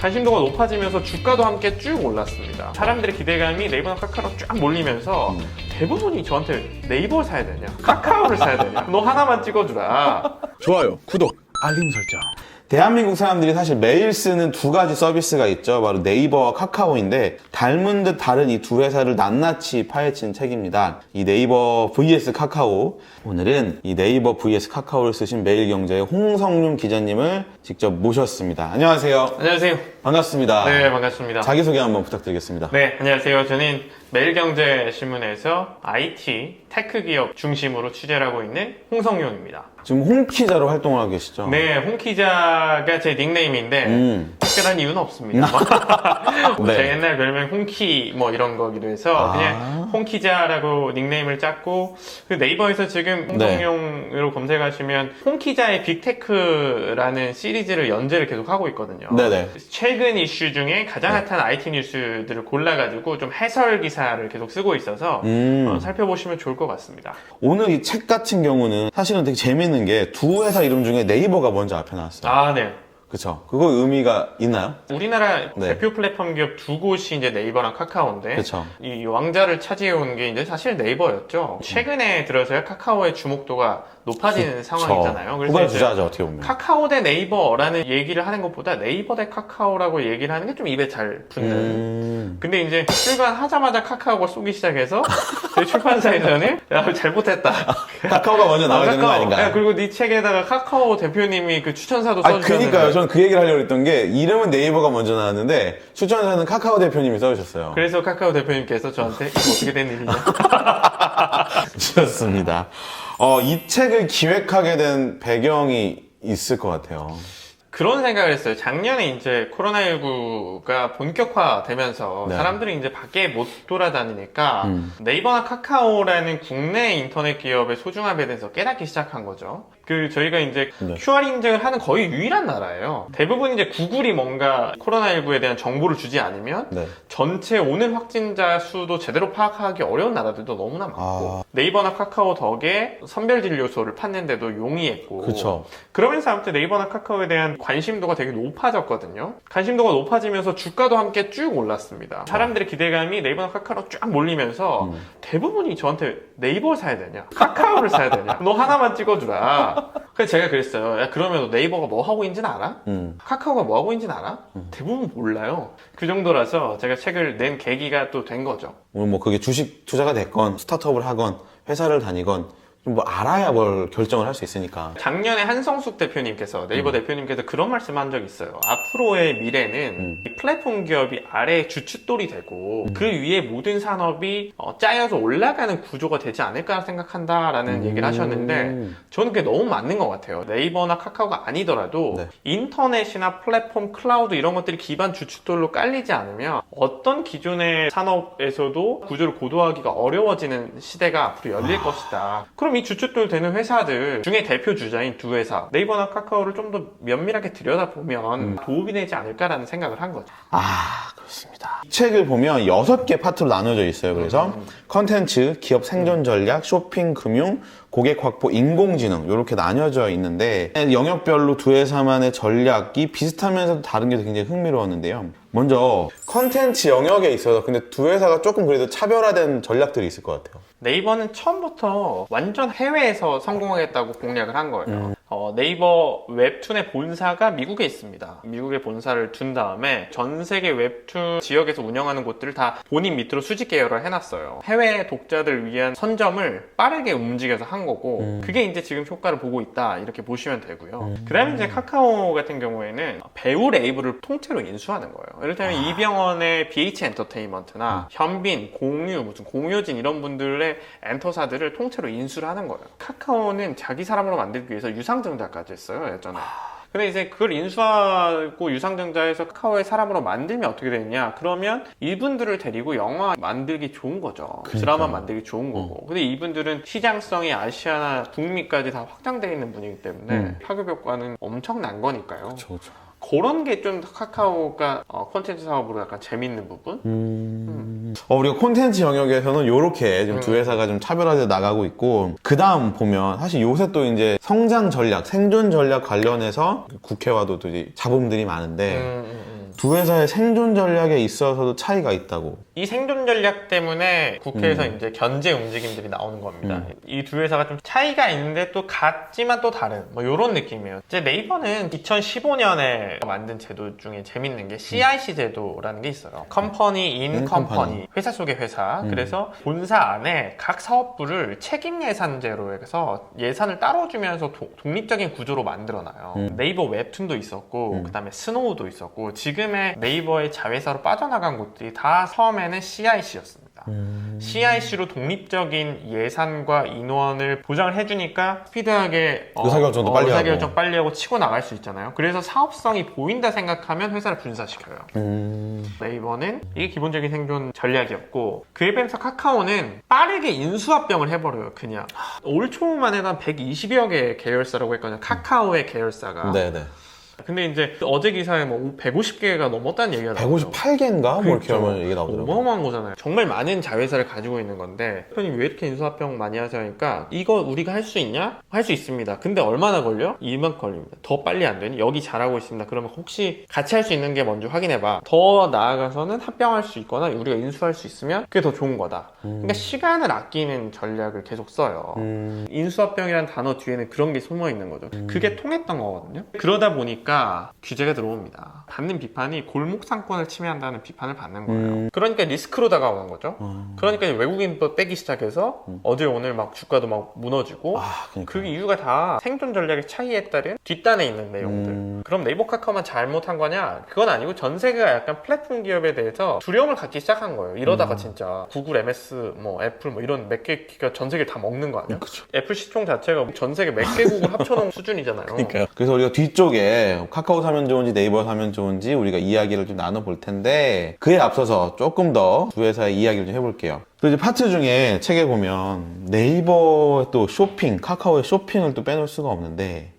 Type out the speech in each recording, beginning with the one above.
관심도가 높아지면서 주가도 함께 쭉 올랐습니다. 사람들의 기대감이 네이버나 카카오로 쫙 몰리면서 대부분이 저한테 네이버를 사야 되냐, 카카오를 사야 되냐, 너 하나만 찍어주라. 좋아요, 구독, 알림 설정. 대한민국 사람들이 사실 매일 쓰는 두 가지 서비스가 있죠. 바로 네이버와 카카오인데 닮은 듯 다른 이 두 회사를 낱낱이 파헤친 책입니다. 이 네이버 vs 카카오. 오늘은 이 네이버 vs 카카오를 쓰신 매일경제의 홍성윤 기자님을 직접 모셨습니다. 안녕하세요. 안녕하세요. 반갑습니다. 네, 반갑습니다. 자기소개 한번 부탁드리겠습니다. 네, 안녕하세요. 저는 매일경제신문에서 IT, 테크 기업 중심으로 취재를 하고 있는 홍성윤입니다. 지금 홍키자로 활동을 하고 계시죠? 네, 홍키자가 제 닉네임인데 특별한 이유는 없습니다. 네. 제 옛날 별명 홍키 뭐 이런 거기도 해서 그냥 홍키자라고 닉네임을 짰고, 그 네이버에서 지금 홍성용으로 검색하시면 홍키자의 빅테크라는 시리즈를 연재를 계속 하고 있거든요. 네네. 최근 이슈 중에 가장 핫한 IT 뉴스들을 골라가지고 좀 해설 기사를 계속 쓰고 있어서 살펴보시면 좋을 것 같습니다. 오늘 이 책 같은 경우는 사실은 되게 재밌는 게 두 회사 이름 중에 네이버가 먼저 앞에 나왔어요. 아, 네. 그쵸? 그거 의미가 있나요? 우리나라 네. 대표 플랫폼 기업 두 곳이 이제 네이버랑 카카오인데, 그쵸. 이 왕좌를 차지해온 게 이제 사실 네이버였죠. 최근에 들어서야 카카오의 주목도가 높아지는 상황이잖아요. 후발 이제 주자죠, 어떻게 보면. 카카오 대 네이버라는 얘기를 하는 것보다 네이버 대 카카오라고 얘기를 하는 게 좀 입에 잘 붙는. 근데 이제 출간하자마자 카카오가 쏘기 시작해서 저희 출판사에서는 야, 잘못했다. 카카오가 먼저 나와야 되는 거 아닌가? 네, 그리고 네 책에다가 카카오 대표님이 그 추천사도 써주셨는데. 그니까요. 저는 그 얘기를 하려고 했던 게, 이름은 네이버가 먼저 나왔는데, 추천사는 카카오 대표님이 써주셨어요. 그래서 카카오 대표님께서 저한테 이거 어떻게 된 일이냐. 좋습니다. 이 책을 기획하게 된 배경이 있을 것 같아요. 그런 생각을 했어요. 작년에 이제 코로나19가 본격화되면서 네. 사람들이 이제 밖에 못 돌아다니니까 네이버나 카카오라는 국내 인터넷 기업의 소중함에 대해서 깨닫기 시작한 거죠. 저희가 이제 네. QR 인증을 하는 거의 유일한 나라예요. 대부분 이제 구글이 뭔가 코로나19에 대한 정보를 주지 않으면 네. 전체 오늘 확진자 수도 제대로 파악하기 어려운 나라들도 너무나 많고, 네이버나 카카오 덕에 선별진료소를 팠는데도 용이했고, 그쵸. 그러면서 아무튼 네이버나 카카오에 대한 관심도가 되게 높아졌거든요. 관심도가 높아지면서 주가도 함께 쭉 올랐습니다. 사람들의 기대감이 네이버나 카카오로 쫙 몰리면서 대부분이 저한테 네이버를 사야 되냐, 카카오를 사야 되냐, 너 하나만 찍어주라. 그래서 제가 그랬어요. 야, 그러면 네이버가 뭐 하고 있는지는 알아? 카카오가 뭐 하고 있는지는 알아? 대부분 몰라요. 그 정도라서 제가 책을 낸 계기가 또 된 거죠. 오늘 뭐 그게 주식 투자가 됐건, 스타트업을 하건, 회사를 다니건, 좀 뭐 알아야 뭘 결정을 할 수 있으니까. 작년에 한성숙 대표님께서, 네이버 대표님께서 그런 말씀 한 적이 있어요. 앞으로의 미래는 이 플랫폼 기업이 아래에 주춧돌이 되고 그 위에 모든 산업이 짜여서 올라가는 구조가 되지 않을까 생각한다라는 얘기를 하셨는데, 저는 그게 너무 맞는 것 같아요. 네이버나 카카오가 아니더라도 네. 인터넷이나 플랫폼, 클라우드 이런 것들이 기반 주춧돌로 깔리지 않으면 어떤 기존의 산업에서도 구조를 고도화하기가 어려워지는 시대가 앞으로 열릴 것이다. 그럼 이 주춧돌 되는 회사들 중에 대표 주자인 두 회사, 네이버나 카카오를 좀 더 면밀하게 들여다보면 도움이 되지 않을까라는 생각을 한 거죠. 그렇습니다. 이 책을 보면 6개 파트로 나눠져 있어요. 그래서 컨텐츠, 기업 생존 전략, 쇼핑, 금융, 고객 확보, 인공지능 이렇게 나뉘어져 있는데, 영역별로 두 회사만의 전략이 비슷하면서도 다른 게 굉장히 흥미로웠는데요. 먼저 컨텐츠 영역에 있어서 근데 두 회사가 조금 그래도 차별화된 전략들이 있을 것 같아요. 네이버는 처음부터 완전 해외에서 성공하겠다고 공략을 한 거예요. 네이버 웹툰의 본사가 미국에 있습니다. 미국에 본사를 둔 다음에 전 세계 웹툰 지역에서 운영하는 곳들을 다 본인 밑으로 수직 계열을 해놨어요. 해외 독자들 위한 선점을 빠르게 움직여서 한 거고, 그게 이제 지금 효과를 보고 있다 이렇게 보시면 되고요. 그 다음에 이제 카카오 같은 경우에는 배우 레이블을 통째로 인수하는 거예요. 이를테면 이병헌의 BH 엔터테인먼트나 현빈, 공유, 무슨 공효진 이런 분들의 엔터사들을 통째로 인수를 하는 거예요. 카카오는 자기 사람으로 만들기 위해서 유상증자까지 했어요, 예전에. 근데 이제 그걸 인수하고 유상증자해서 카카오의 사람으로 만들면 어떻게 되느냐? 그러면 이분들을 데리고 영화 만들기 좋은 거죠. 드라마 만들기 좋은 거고. 근데 이분들은 시장성이 아시아나 북미까지 다 확장되어 있는 분이기 때문에 파급 효과는 엄청난 거니까요. 그렇죠. 그런 게 좀 카카오가 콘텐츠 사업으로 약간 재밌는 부분? 우리가 콘텐츠 영역에서는 요렇게 좀 두 회사가 좀 차별화돼 나가고 있고, 그 다음 보면 사실 요새 또 이제 성장 전략, 생존 전략 관련해서 국회와도 또 이제 잡음들이 많은데, 두 회사의 생존 전략에 있어서도 차이가 있다고. 이 생존 전략 때문에 국회에서 이제 견제 움직임들이 나오는 겁니다. 이 두 회사가 좀 차이가 있는데 또 같지만 또 다른 뭐 이런 느낌이에요. 이제 네이버는 2015년에 만든 제도 중에 재밌는 게 CIC 제도라는 게 있어요. 컴퍼니 인 컴퍼니, 회사 속의 회사. 그래서 본사 안에 각 사업부를 책임 예산제로 해서 예산을 따로 주면서 독립적인 구조로 만들어놔요. 네이버 웹툰도 있었고 그다음에 스노우도 있었고 지금의 네이버의 자회사로 빠져나간 곳들이 다 처음에는 CIC였습니다. CIC로 독립적인 예산과 인원을 보장을 해주니까 스피드하게 의사결정도 빨리 의사결정 빨리 하고 치고 나갈 수 있잖아요. 그래서 사업성이 보인다 생각하면 회사를 분사시켜요. 네이버는 이게 기본적인 생존 전략이었고 그에 비해서 카카오는 빠르게 인수합병을 해버려요. 그냥 올 초만 해도 한 120여 개 계열사라고 했거든요. 카카오의 계열사가. 네네. 근데 이제 어제 기사에 뭐 150개가 넘었다는 얘기가 나오죠. 158개인가? 뭐 이렇게 그렇죠. 하면 얘기 나오더라고요. 어마어마한 거잖아요. 정말 많은 자회사를 가지고 있는 건데 대표님 왜 이렇게 인수합병 많이 하시니까 이거 우리가 할 수 있냐? 할 수 있습니다. 근데 얼마나 걸려? 이만 걸립니다. 더 빨리 안 되니? 여기 잘하고 있습니다. 그러면 혹시 같이 할 수 있는 게 뭔지 확인해봐. 더 나아가서는 합병할 수 있거나 우리가 인수할 수 있으면 그게 더 좋은 거다. 그러니까 시간을 아끼는 전략을 계속 써요. 인수합병이라는 단어 뒤에는 그런 게 숨어 있는 거죠. 그게 통했던 거거든요. 그러다 보니까 규제가 들어옵니다. 받는 비판이 골목 상권을 침해한다는 비판을 받는 거예요. 그러니까 리스크로 다가오는 거죠. 그러니까 외국인도 빼기 시작해서 어제 오늘 막 주가도 막 무너지고 그러니까. 그 이유가 다 생존 전략의 차이에 따른 뒷단에 있는 내용들. 그럼 네이버 카카오만 잘못한 거냐? 그건 아니고 전 세계가 약간 플랫폼 기업에 대해서 두려움을 갖기 시작한 거예요. 이러다가 진짜 구글, MS, 뭐 애플 뭐 이런 몇 개 기업 전 세계를 다 먹는 거 아니야? 그쵸. 애플 시총 자체가 전 세계 몇 개국을 합쳐놓은 수준이잖아요. 그러니까요. 그래서 우리가 뒤쪽에 카카오 사면 좋은지 네이버 사면 좋은지 우리가 이야기를 좀 나눠볼 텐데 그에 앞서서 조금 더 두 회사의 이야기를 좀 해볼게요. 또 이제 파트 중에 책에 보면 네이버 또 쇼핑, 카카오의 쇼핑을 또 빼놓을 수가 없는데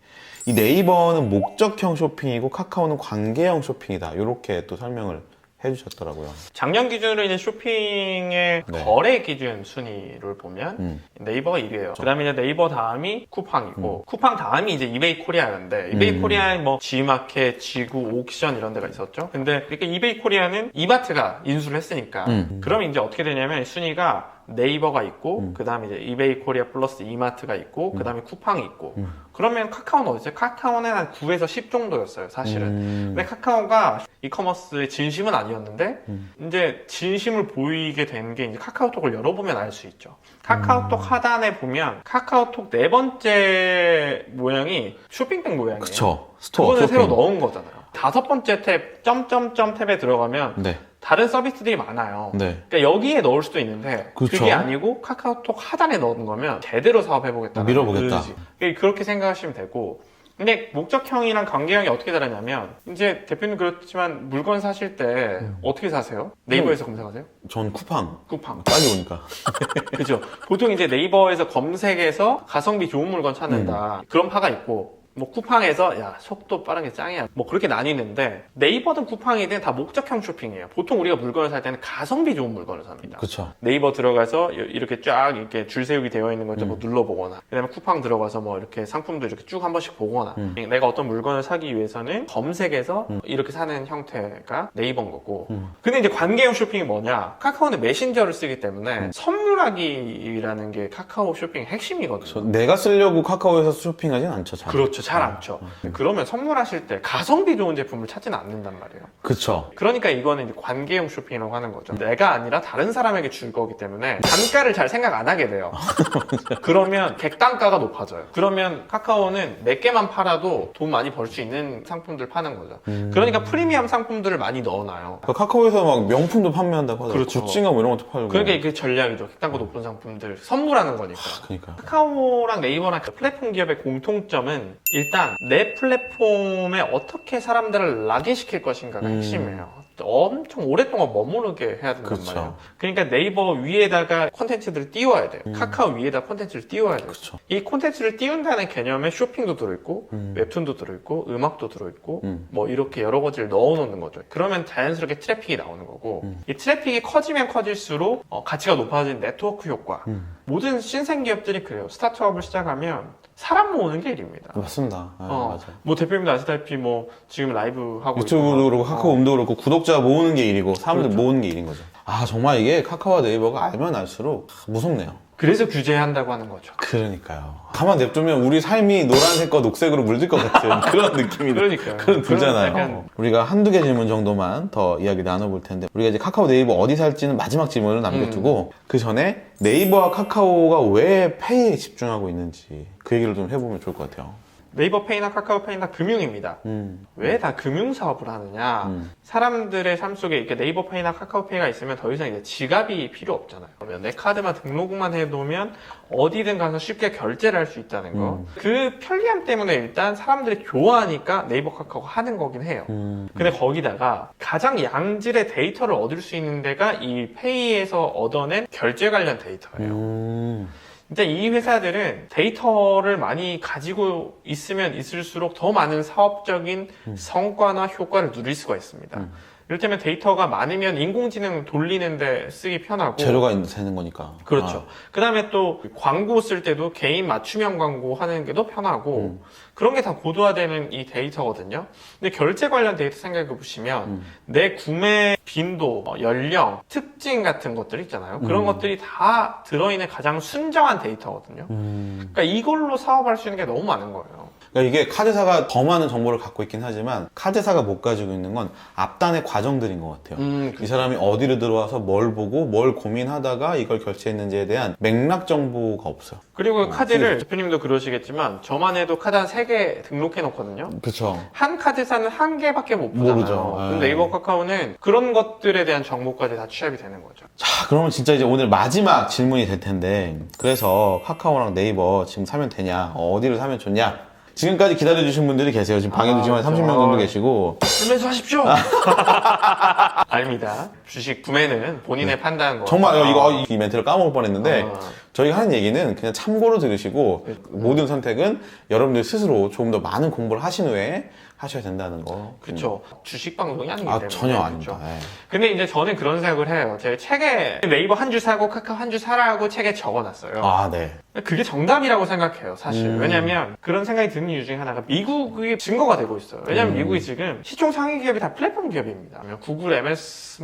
이 네이버는 목적형 쇼핑이고 카카오는 관계형 쇼핑이다. 이렇게 또 설명을 해주셨더라고요. 작년 기준으로 이제 쇼핑의 네. 거래 기준 순위를 보면 네이버가 1위예요. 그다음에 이제 네이버 다음이 쿠팡이고 쿠팡 다음이 이제 이베이 코리아였는데 이베이 코리아에 뭐 G마켓, 지구, 옥션 이런 데가 있었죠. 근데 이렇게 이베이 코리아는 이마트가 인수를 했으니까 그러면 이제 어떻게 되냐면 순위가 네이버가 있고 그 다음에 이제 이베이 코리아 플러스 이마트가 있고 그 다음에 쿠팡이 있고 그러면 카카오는 어디죠? 카카오는 한 9에서 10 정도였어요 사실은. 근데 카카오가 이커머스의 진심은 아니었는데 이제 진심을 보이게 된 게 이제 카카오톡을 열어보면 알 수 있죠. 카카오톡 하단에 보면 카카오톡 네 번째 모양이 쇼핑백 모양이에요. 그쵸. 스토어 그거는 쇼핑. 새로 넣은 거잖아요. 다섯 번째 탭 점점점 탭에 들어가면 네. 다른 서비스들이 많아요. 네. 그러니까 여기에 넣을 수도 있는데 그쵸. 그게 아니고 카카오톡 하단에 넣은 거면 제대로 사업해보겠다. 밀어보겠다. 그렇게 생각하시면 되고 근데 목적형이랑 관계형이 어떻게 다르냐면 이제 대표님 그렇지만 물건 사실 때 어떻게 사세요? 네이버에서 검색하세요? 전 쿠팡. 쿠팡. 빨리 오니까. 그죠? 보통 이제 네이버에서 검색해서 가성비 좋은 물건 찾는다. 그런 파가 있고 뭐 쿠팡에서 야 속도 빠른 게 짱이야 뭐 그렇게 나뉘는데 네이버든 쿠팡이든 다 목적형 쇼핑이에요. 보통 우리가 물건을 살 때는 가성비 좋은 물건을 삽니다. 그쵸. 네이버 들어가서 이렇게 쫙 이렇게 줄 세우기 되어 있는 걸 좀 눌러보거나 그다음에 쿠팡 들어가서 뭐 이렇게 상품도 이렇게 쭉 한 번씩 보거나 내가 어떤 물건을 사기 위해서는 검색해서 이렇게 사는 형태가 네이버인 거고 근데 이제 관계형 쇼핑이 뭐냐 카카오는 메신저를 쓰기 때문에 선물하기라는 게 카카오 쇼핑의 핵심이거든요. 내가 쓰려고 카카오에서 쇼핑하진 않죠. 잘. 그렇죠. 잘 안 쳐. 그러면 선물하실 때 가성비 좋은 제품을 찾지는 않는단 말이에요. 그쵸. 그러니까 이거는 이제 관계형 쇼핑이라고 하는 거죠. 내가 아니라 다른 사람에게 줄 거기 때문에 단가를 잘 생각 안 하게 돼요. 그러면 객단가가 높아져요. 그러면 카카오는 몇 개만 팔아도 돈 많이 벌 수 있는 상품들 파는 거죠. 그러니까 프리미엄 상품들을 많이 넣어놔요. 그러니까 카카오에서 막 명품도 판매한다고 하더라고요. 그렇죠. 굿즈인가 뭐 이런 것도 팔고. 그러니까 이게 전략이죠. 객단가 높은 상품들 선물하는 거니까. 그러니까. 카카오랑 네이버랑 플랫폼 기업의 공통점은 일단 내 플랫폼에 어떻게 사람들을 락인시킬 것인가가 핵심이에요. 엄청 오랫동안 머무르게 해야 된단 그쵸. 말이에요. 그러니까 네이버 위에다가 콘텐츠들을 띄워야 돼요. 카카오 위에다 콘텐츠를 띄워야 돼요. 그쵸. 이 콘텐츠를 띄운다는 개념에 쇼핑도 들어있고 웹툰도 들어있고 음악도 들어있고 뭐 이렇게 여러 가지를 넣어놓는 거죠. 그러면 자연스럽게 트래픽이 나오는 거고 이 트래픽이 커지면 커질수록 가치가 높아진 네트워크 효과 모든 신생 기업들이 그래요. 스타트업을 시작하면 사람 모으는 게 일입니다. 맞습니다. 맞아요. 뭐 대표님도 아시다시피 뭐 지금 라이브 하고 유튜브도 그렇고 카카오음도 그렇고 구독자 모으는 게 일이고 사람들 그렇죠. 모으는 게 일인 거죠. 아 정말 이게 카카오와 네이버가 알면 알수록 무섭네요. 그래서 규제한다고 하는 거죠. 그러니까요. 가만 냅두면 우리 삶이 노란색과 녹색으로 물들 것 같은 그런 느낌이 그러니까요. 들잖아요. 약간... 우리가 한두 개 질문 정도만 더 이야기 나눠볼 텐데 우리가 이제 카카오 네이버 어디 살지는 마지막 질문을 남겨두고 그 전에 네이버와 카카오가 왜 페이에 집중하고 있는지 그 얘기를 좀 해보면 좋을 것 같아요. 네이버 페이나 카카오 페이나 금융입니다. 왜 다 금융 사업을 하느냐? 사람들의 삶 속에 이렇게 네이버 페이나 카카오 페이가 있으면 더 이상 이제 지갑이 필요 없잖아요. 그러면 내 카드만 등록만 해놓으면 어디든 가서 쉽게 결제를 할 수 있다는 거. 그 편리함 때문에 일단 사람들이 좋아하니까 네이버 카카오가 하는 거긴 해요. 근데 거기다가 가장 양질의 데이터를 얻을 수 있는 데가 이 페이에서 얻어낸 결제 관련 데이터예요. 일단 이 회사들은 데이터를 많이 가지고 있으면 있을수록 더 많은 사업적인 성과나 효과를 누릴 수가 있습니다. 이를테면 데이터가 많으면 인공지능 돌리는데 쓰기 편하고 재료가 되는 거니까. 그렇죠. 그 다음에 또 광고 쓸 때도 개인 맞춤형 광고 하는 게 더 편하고 그런 게 다 고도화되는 이 데이터거든요. 근데 결제 관련 데이터 생각해 보시면 내 구매 빈도, 연령, 특징 같은 것들 있잖아요. 그런 것들이 다 들어있는 가장 순정한 데이터거든요. 그러니까 이걸로 사업할 수 있는 게 너무 많은 거예요. 그러니까 이게 카드사가 더 많은 정보를 갖고 있긴 하지만 카드사가 못 가지고 있는 건 앞단의 과정들인 것 같아요. 이 사람이 어디로 들어와서 뭘 보고 뭘 고민하다가 이걸 결제했는지에 대한 맥락 정보가 없어요. 그리고 카드를 대표님도 그러시겠지만 저만 해도 카드 한 3개 등록해 놓거든요. 그렇죠. 한 카드사는 1개밖에 못 보잖아요. 모르죠. 근데 네이버 카카오는 그런 것들에 대한 정보까지 다 취합이 되는 거죠. 자, 그러면 진짜 이제 오늘 마지막 질문이 될 텐데 그래서 카카오랑 네이버 지금 사면 되냐? 어디를 사면 좋냐? 지금까지 기다려주신 분들이 계세요. 지금 방에도 지금 한 30명 정도 계시고. 설명서 하십시오! 아닙니다. 주식 구매는 본인의 판단과. 정말 이 멘트를 까먹을 뻔했는데 저희가 하는 얘기는 그냥 참고로 들으시고 모든 선택은 여러분들 스스로 조금 더 많은 공부를 하신 후에 하셔야 된다는 거. 그렇죠. 주식 방송이 아니기 때문에. 전혀 아닙니다. 그렇죠. 근데 이제 저는 그런 생각을 해요. 제 책에 네이버 한 주 사고 카카오 한 주 사라고 책에 적어놨어요. 네. 그게 정답이라고 생각해요, 사실. 왜냐면 그런 생각이 드는 이유 중에 하나가 미국의 증거가 되고 있어요. 왜냐면 미국이 지금 시총 상위 기업이 다 플랫폼 기업입니다. 구글, MS,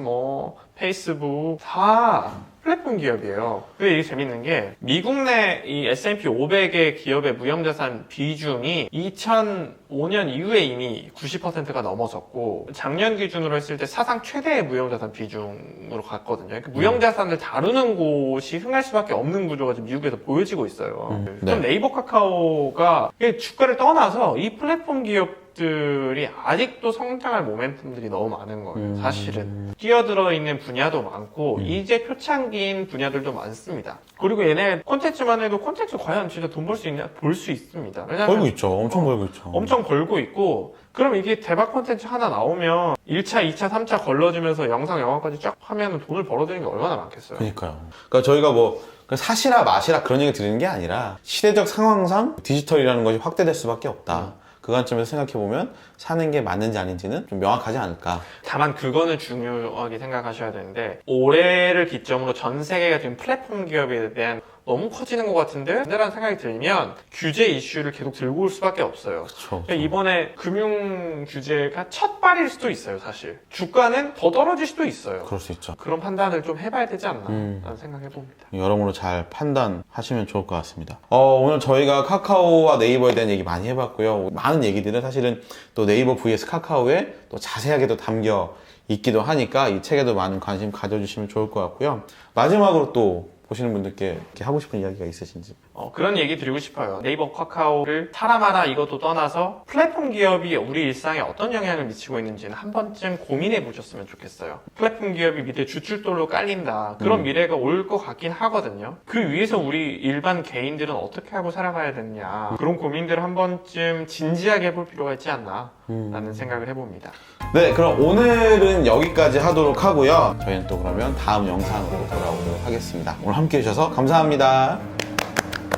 페이스북 다 플랫폼 기업이에요. 근데 이게 재밌는 게 미국 내 이 S&P 500의 기업의 무형자산 비중이 2005년 이후에 이미 90%가 넘어섰고 작년 기준으로 했을 때 사상 최대의 무형자산 비중으로 갔거든요. 그러니까 무형자산을 다루는 곳이 흥할 수밖에 없는 구조가 지금 미국에서 보여지고 있어요. 그럼 네이버 카카오가 주가를 떠나서 이 플랫폼 기업들이 아직도 성장할 모멘텀들이 너무 많은 거예요. 사실은 뛰어들어 있는 분야도 많고 이제 표창기인 분야들도 많습니다. 그리고 얘네 콘텐츠만 해도 콘텐츠 과연 진짜 돈 벌 수 있냐? 볼 수 있습니다. 왜냐면 벌고 있죠. 엄청 벌고 있죠. 엄청 벌고 있고 그럼 이게 대박 콘텐츠 하나 나오면 1차, 2차, 3차 걸러주면서 영상, 영화까지 쫙 하면 돈을 벌어들이는 게 얼마나 많겠어요. 그러니까요. 그러니까 저희가 사시라 마시라 그런 얘기 드리는 게 아니라 시대적 상황상 디지털이라는 것이 확대될 수밖에 없다. 그 관점에서 생각해보면 사는 게 맞는지 아닌지는 좀 명확하지 않을까. 다만 그거는 중요하게 생각하셔야 되는데 올해를 기점으로 전 세계가 지금 플랫폼 기업에 대한 너무 커지는 것 같은데? 라는 생각이 들면 규제 이슈를 계속 들고 올 수밖에 없어요. 그쵸. 이번에 금융 규제가 첫 발일 수도 있어요, 사실. 주가는 더 떨어질 수도 있어요. 그럴 수 있죠. 그런 판단을 좀 해봐야 되지 않나 라는 생각해봅니다. 여러모로 잘 판단하시면 좋을 것 같습니다. 오늘 저희가 카카오와 네이버에 대한 얘기 많이 해봤고요. 많은 얘기들은 사실은 또 네이버 vs 카카오에 또 자세하게 또 담겨 있기도 하니까 이 책에도 많은 관심 가져주시면 좋을 것 같고요. 마지막으로 또 보시는 분들께 이렇게 하고 싶은 이야기가 있으신지. 그런 얘기 드리고 싶어요. 네이버, 카카오를 사람하나 이것도 떠나서 플랫폼 기업이 우리 일상에 어떤 영향을 미치고 있는지는 한 번쯤 고민해 보셨으면 좋겠어요. 플랫폼 기업이 밑에 주출돌로 깔린다. 그런 미래가 올 것 같긴 하거든요. 그 위에서 우리 일반 개인들은 어떻게 하고 살아가야 되느냐. 그런 고민들을 한 번쯤 진지하게 해볼 필요가 있지 않나 라는 생각을 해봅니다. 네, 그럼 오늘은 여기까지 하도록 하고요. 저희는 또 그러면 다음 영상으로 돌아오도록 하겠습니다. 오늘 함께 해주셔서 감사합니다.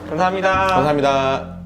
감사합니다. 감사합니다.